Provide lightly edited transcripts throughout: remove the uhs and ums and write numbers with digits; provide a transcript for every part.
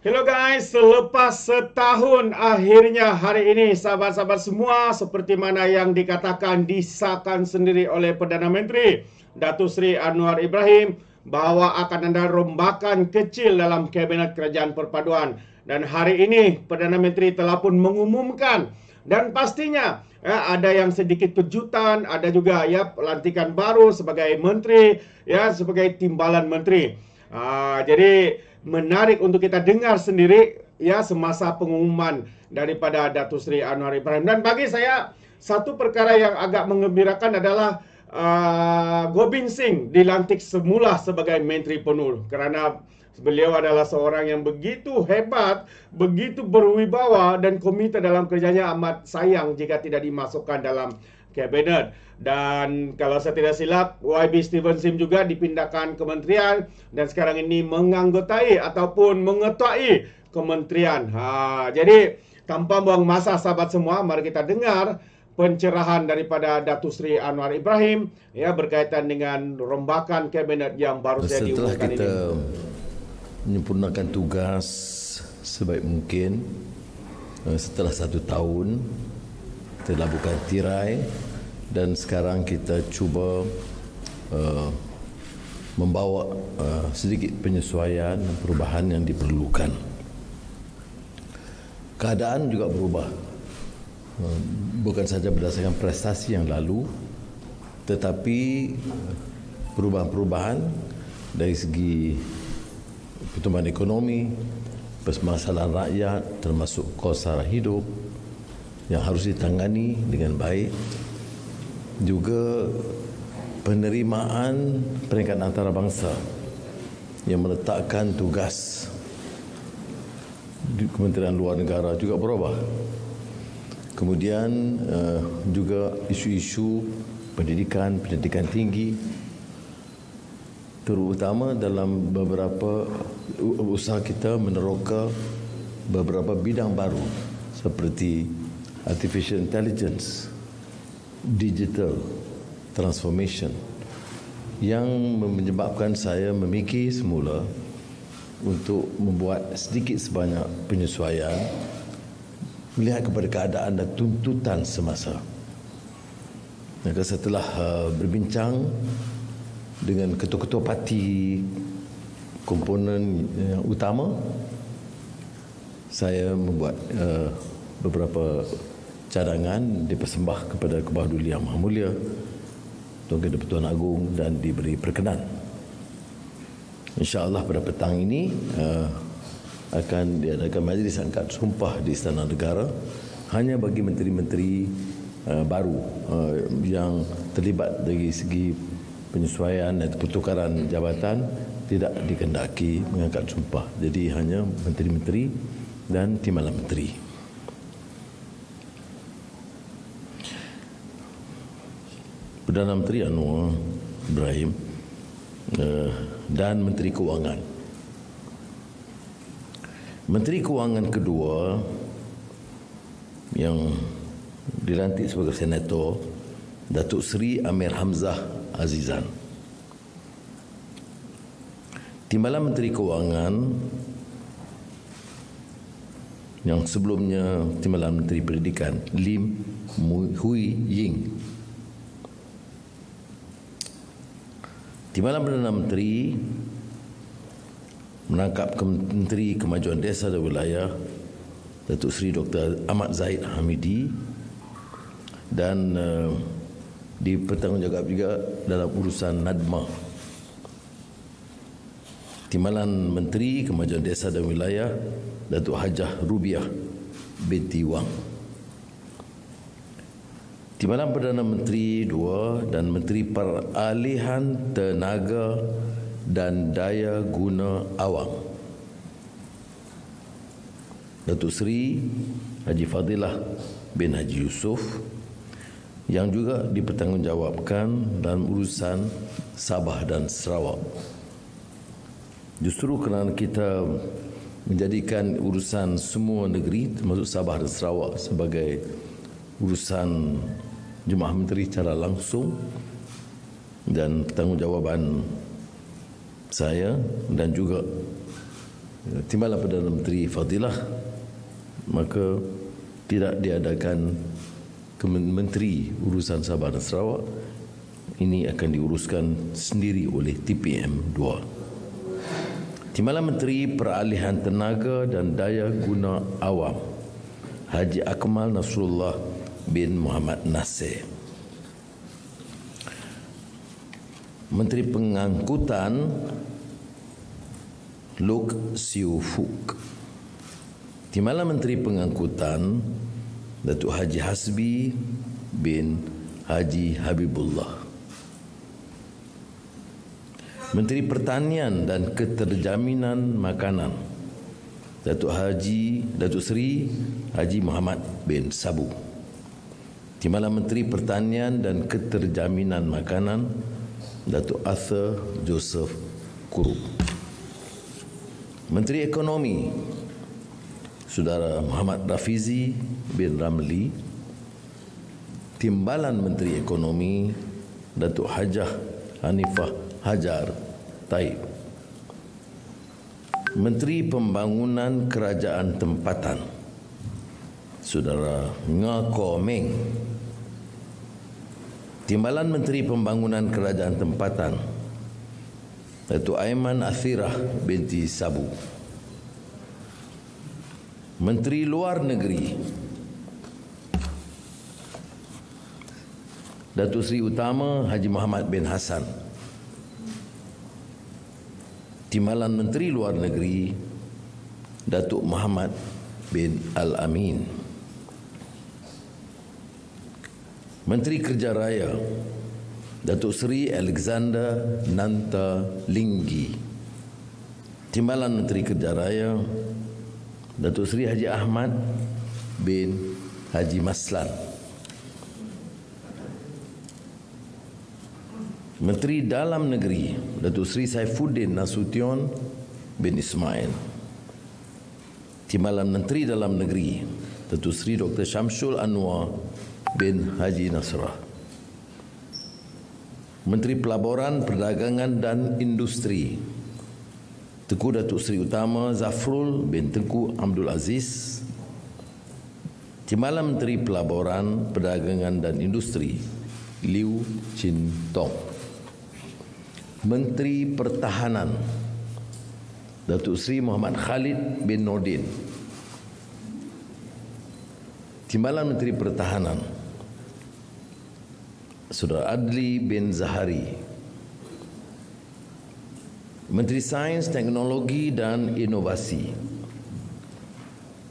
Hello guys, selepas setahun akhirnya hari ini sahabat-sahabat semua seperti mana yang dikatakan disahkan sendiri oleh Perdana Menteri Datuk Seri Anwar Ibrahim bahawa akan ada rombakan kecil dalam Kabinet Kerajaan Perpaduan. Dan hari ini Perdana Menteri telah pun mengumumkan dan pastinya ada yang sedikit kejutan, ada juga pelantikan baru sebagai menteri, sebagai timbalan menteri. Jadi menarik untuk kita dengar sendiri semasa pengumuman daripada Datuk Seri Anwar Ibrahim. Dan bagi saya satu perkara yang agak menggembirakan adalah Gobind Singh dilantik semula sebagai Menteri Penuh kerana beliau adalah seorang yang begitu hebat, begitu berwibawa dan komite dalam kerjanya amat sayang jika tidak dimasukkan dalam kabinet. Dan kalau saya tidak silap, YB Steven Sim juga dipindahkan kementerian dan sekarang ini menganggotai ataupun mengetuai kementerian. Jadi tanpa buang masa sahabat semua, mari kita dengar pencerahan daripada Datuk Seri Anwar Ibrahim berkaitan dengan rombakan kabinet yang baru saja diumumkan ini. Setelah kita menyempurnakan tugas sebaik mungkin, setelah 1 tahun kita labuhkan tirai dan sekarang kita cuba membawa sedikit penyesuaian dan perubahan yang diperlukan. Keadaan juga berubah, bukan saja berdasarkan prestasi yang lalu, tetapi perubahan-perubahan dari segi pertumbuhan ekonomi, permasalahan rakyat termasuk kos sara hidup yang harus ditangani dengan baik, juga penerimaan peringkat antarabangsa yang meletakkan tugas di Kementerian Luar Negara juga berubah. Kemudian juga isu-isu pendidikan tinggi, terutama dalam beberapa usaha kita meneroka beberapa bidang baru seperti artificial intelligence, digital transformation, yang menyebabkan saya memikir semula untuk membuat sedikit sebanyak penyesuaian melihat kepada keadaan dan tuntutan semasa. Maka setelah berbincang dengan ketua-ketua parti komponen yang utama, saya membuat beberapa cadangan dipersembah kepada Kebawah Duli Yang Maha Mulia Tuan Ketua-Pertuan Agong dan diberi perkenan. InsyaAllah pada petang ini akan diadakan majlis angkat sumpah di Istana Negara hanya bagi menteri-menteri baru yang terlibat dari segi penyesuaian dan pertukaran jabatan tidak dikehendaki mengangkat sumpah. Jadi hanya menteri-menteri dan timbalan menteri. Perdana Menteri Anwar Ibrahim dan Menteri Kewangan. Menteri Kewangan kedua yang dilantik sebagai senator, Datuk Seri Amir Hamzah Azizan. Timbalan Menteri Kewangan yang sebelumnya Timbalan Menteri Pendidikan, Lim Hui Ying. Timbalan Perdana Menteri menangkap Menteri Kemajuan Desa dan Wilayah, Datuk Seri Dr. Ahmad Zahid Hamidi, dan dipertanggungjawab juga dalam urusan NADMA. Timbalan Menteri Kemajuan Desa dan Wilayah, Datuk Hajah Rubiah binti Wang. Timbalan Perdana Menteri 2 dan Menteri Peralihan Tenaga dan Daya Guna Awam, Datuk Seri Haji Fadilah bin Haji Yusof, yang juga dipertanggungjawabkan dalam urusan Sabah dan Sarawak. Justru kerana kita menjadikan urusan semua negeri termasuk Sabah dan Sarawak sebagai urusan Jemaah Menteri secara langsung dan pertanggungjawaban saya dan juga Timbalan Perdana Menteri Fadilah, maka tidak diadakan Menteri Urusan Sabah dan Sarawak. Ini akan diuruskan sendiri oleh TPM 2. Timbalan Menteri Peralihan Tenaga dan Daya Guna Awam Haji Akmal Nasrullah bin Muhammad Nasir. Menteri Pengangkutan Lok Siu Fuk. Timbalan Menteri Pengangkutan Datuk Haji Hasbi bin Haji Habibullah. Menteri Pertanian dan Keterjaminan Makanan Datuk Seri Haji Muhammad bin Sabu. Timbalan Menteri Pertanian dan Keterjaminan Makanan Datuk Arthur Joseph Kurup. Menteri Ekonomi Saudara Muhammad Rafizi bin Ramli. Timbalan Menteri Ekonomi Datuk Hajah Hanifah Hajar Taib. Menteri Pembangunan Kerajaan Tempatan Saudara Ngako Meng. Timbalan Menteri Pembangunan Kerajaan Tempatan Datuk Aiman Athirah binti Sabu. Menteri Luar Negeri Datuk Seri Utama Haji Muhammad bin Hassan. Timbalan Menteri Luar Negeri Datuk Muhammad bin Al-Amin. Menteri Kerja Raya Datuk Seri Alexander Nanta Linggi. Timbalan Menteri Kerja Raya Datuk Seri Haji Ahmad bin Haji Maslan. Menteri Dalam Negeri Datuk Seri Saifuddin Nasution bin Ismail. Timbalan Menteri Dalam Negeri Datuk Seri Dr. Syamsul Anwar bin Haji Nasrah. Menteri Pelaburan, Perdagangan dan Industri Tengku Datuk Seri Utama Zafrul bin Tengku Abdul Aziz. Timbalan Menteri Pelaburan, Perdagangan dan Industri Liu Chin Tong. Menteri Pertahanan Datuk Seri Muhammad Khalid bin Nordin. Timbalan Menteri Pertahanan Saudara Adli bin Zahari. Menteri Sains, Teknologi dan Inovasi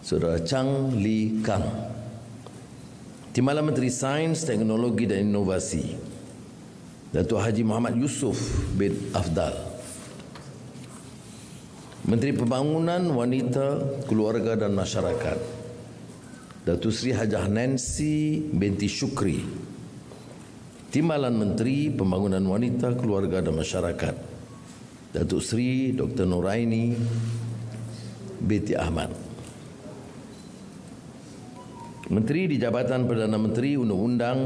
Saudara Chang Li Kang. Timbalan Menteri Sains, Teknologi dan Inovasi Datuk Haji Muhammad Yusof bin Afdal. Menteri Pembangunan Wanita, Keluarga dan Masyarakat Datuk Seri Hajah Nancy binti Syukri. Timbalan Menteri Pembangunan Wanita, Keluarga dan Masyarakat Datuk Seri Dr. Nuraini binti Ahmad. Menteri di Jabatan Perdana Menteri Undang-Undang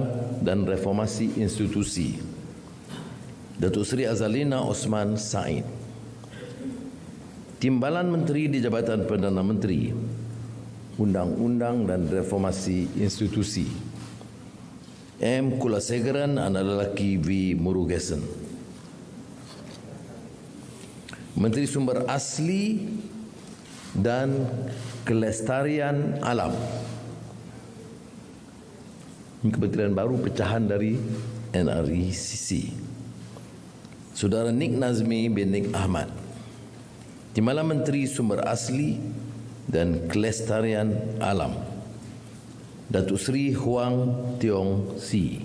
dan Reformasi Institusi Datuk Seri Azalina Osman Said. Timbalan Menteri di Jabatan Perdana Menteri Undang-Undang dan Reformasi Institusi M. Kulasegaran anak lelaki V. Murugesan. Menteri Sumber Asli dan Kelestarian Alam. Ini kementerian baru pecahan dari NRECC. Saudara Nik Nazmi bin Nik Ahmad. Timbalan Menteri Sumber Asli dan Kelestarian Alam Datuk Seri Huang Tiong Si.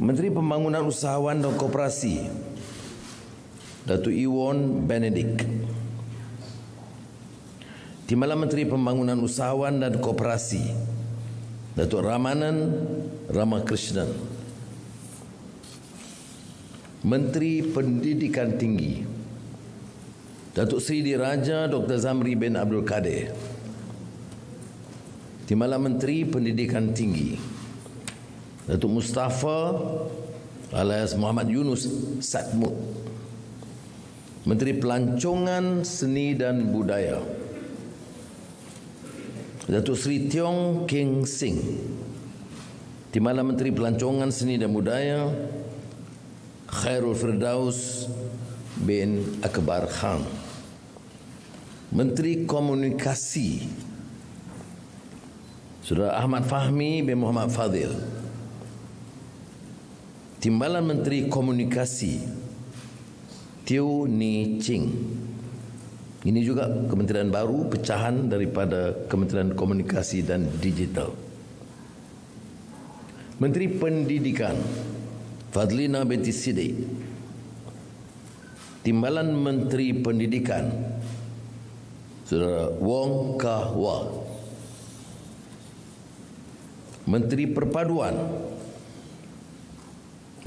Menteri Pembangunan Usahawan dan Koperasi Datuk Iwon Benedict. Timbalan Menteri Pembangunan Usahawan dan Koperasi Datuk Ramanan Ramakrishnan. Menteri Pendidikan Tinggi Datuk Seri Diraja Dr. Zamri bin Abdul Kadir. Timbalan Menteri Pendidikan Tinggi Datuk Mustafa alias Muhammad Yunus Satmud. Menteri Pelancongan Seni dan Budaya Datuk Seri Tiong Keng Sing. Timbalan Menteri Pelancongan Seni dan Budaya Khairul Firdaus bin Akbar Khan. Menteri Komunikasi Saudara Ahmad Fahmi bin Muhammad Fadil. Timbalan Menteri Komunikasi Teo Ni Ching. Ini juga kementerian baru, pecahan daripada Kementerian Komunikasi dan Digital. Menteri Pendidikan Fadlina binti Siddiq. Timbalan Menteri Pendidikan Saudara Wong Kah Wah. Menteri Perpaduan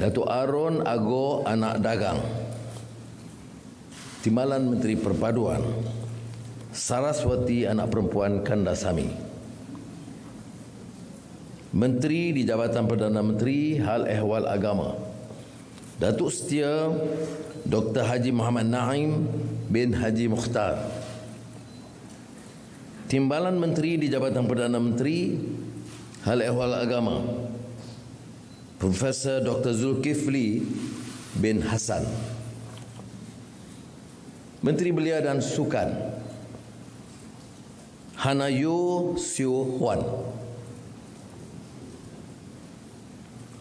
Datuk Aaron Ago Anak Dagang. Timbalan Menteri Perpaduan Saraswati Anak Perempuan Kandasamy. Menteri di Jabatan Perdana Menteri Hal Ehwal Agama Datuk Setia Dr. Haji Muhammad Naim bin Haji Mukhtar. Timbalan Menteri di Jabatan Perdana Menteri Hal Ehwal Agama Profesor Dr. Zulkifli bin Hassan. Menteri Belia dan Sukan Hanayo Sio Huan.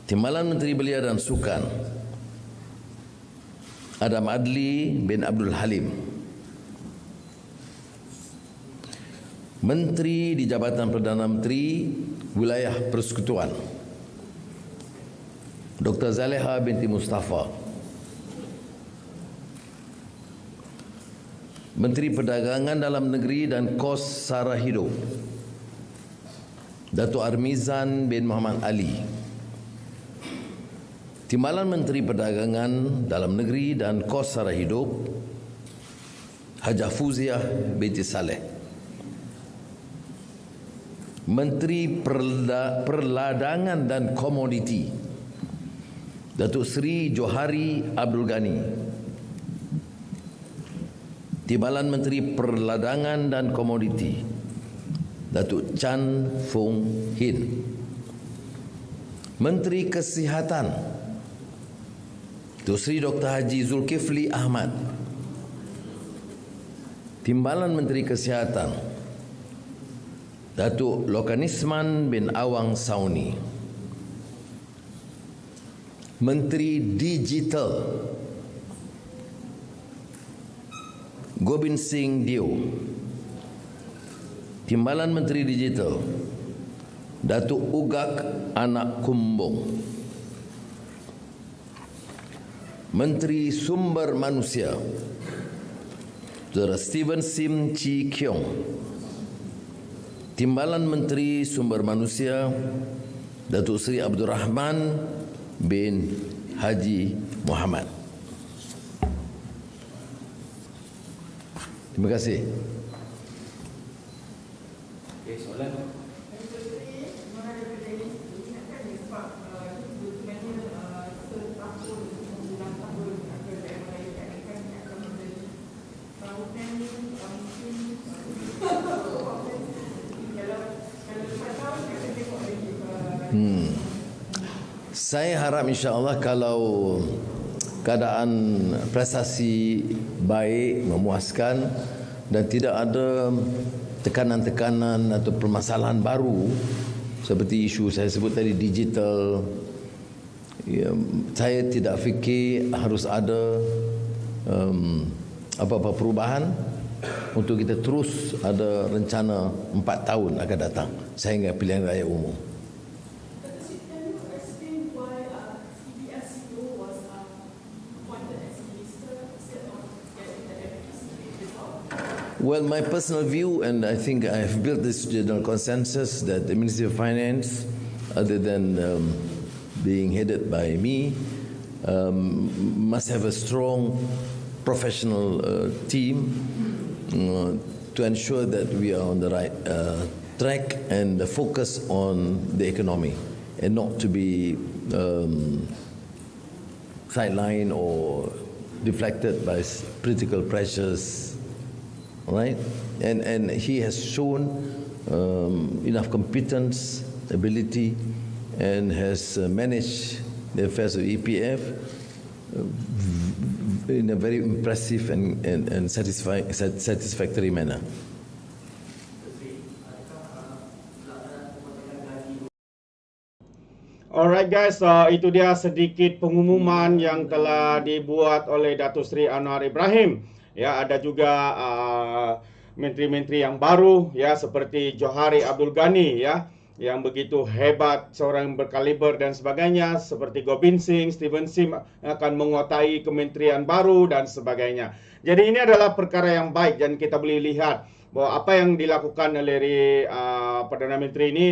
Timbalan Menteri Belia dan Sukan Adam Adli bin Abdul Halim. Menteri di Jabatan Perdana Menteri Wilayah Persekutuan Dr. Zaleha binti Mustafa. Menteri Perdagangan Dalam Negeri dan Kos Sara Hidup Datuk Armizan bin Muhammad Ali. Timbalan Menteri Perdagangan Dalam Negeri dan Kos Sara Hidup Hajah Fuziah binti Saleh. Menteri Perladangan dan Komoditi Datuk Seri Johari Abdul Ghani. Timbalan Menteri Perladangan dan Komoditi Datuk Chan Fung Hin. Menteri Kesihatan Datuk Seri Dr. Haji Zulkifli Ahmad. Timbalan Menteri Kesihatan Datuk Lokanisman bin Awang Sauni. Menteri Digital Gobind Singh Dio. Timbalan Menteri Digital Datuk Ugak Anak Kumbong. Menteri Sumber Manusia Saudara Steven Sim Chi Kiong. Timbalan Menteri Sumber Manusia Datuk Seri Abdul Rahman bin Haji Muhammad. Terima kasih. Okey, soalan. Saya harap insya-Allah kalau keadaan prestasi baik, memuaskan dan tidak ada tekanan-tekanan atau permasalahan baru seperti isu saya sebut tadi digital, ya, saya tidak fikir harus ada apa-apa perubahan untuk kita terus ada rencana 4 tahun akan datang sehingga pilihan raya umum. Well, my personal view, and I think I have built this general consensus, that the Ministry of Finance, other than being headed by me, must have a strong professional team to ensure that we are on the right track and focus on the economy and not to be sidelined or deflected by political pressures, right? And he has shown enough competence, ability, and has managed the affairs of EPF in a very impressive and satisfactory manner. Alright guys, itu dia sedikit pengumuman yang telah dibuat oleh Datuk Seri Anwar Ibrahim. Ya, ada juga menteri-menteri yang baru ya, seperti Johari Abdul Ghani ya, yang begitu hebat, seorang berkaliber dan sebagainya, seperti Gobind Singh, Stephen Sim akan menguasai kementerian baru dan sebagainya. Jadi ini adalah perkara yang baik dan kita boleh lihat bahwa apa yang dilakukan oleh Perdana Menteri ini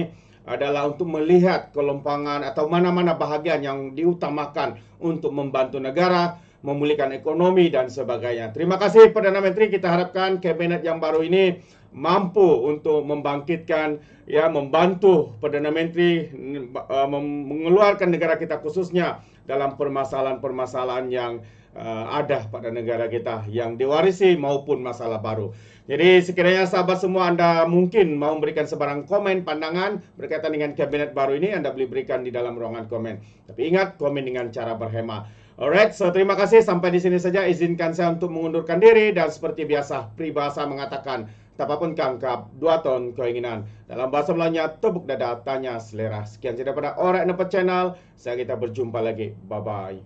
adalah untuk melihat kelompangan atau mana-mana bahagian yang diutamakan untuk membantu negara, memulihkan ekonomi dan sebagainya. Terima kasih Perdana Menteri, kita harapkan kabinet yang baru ini mampu untuk membangkitkan, ya, membantu Perdana Menteri mengeluarkan negara kita khususnya dalam permasalahan-permasalahan yang ada pada negara kita yang diwarisi maupun masalah baru. Jadi sekiranya sahabat semua Anda mungkin mau memberikan sebarang komen, pandangan berkaitan dengan kabinet baru ini, Anda boleh berikan di dalam ruangan komen. Tapi ingat, komen dengan cara berhema. Alright, so terima kasih, sampai di sini saja. Izinkan saya untuk mengundurkan diri dan seperti biasa, peribahasa mengatakan, tapapun kangkap, 2 ton keinginan. Dalam bahasa Melayunya, tepuk dada, tanya selera. Sekian saja pada Alright Nampak Channel. Saya kita berjumpa lagi. Bye-bye.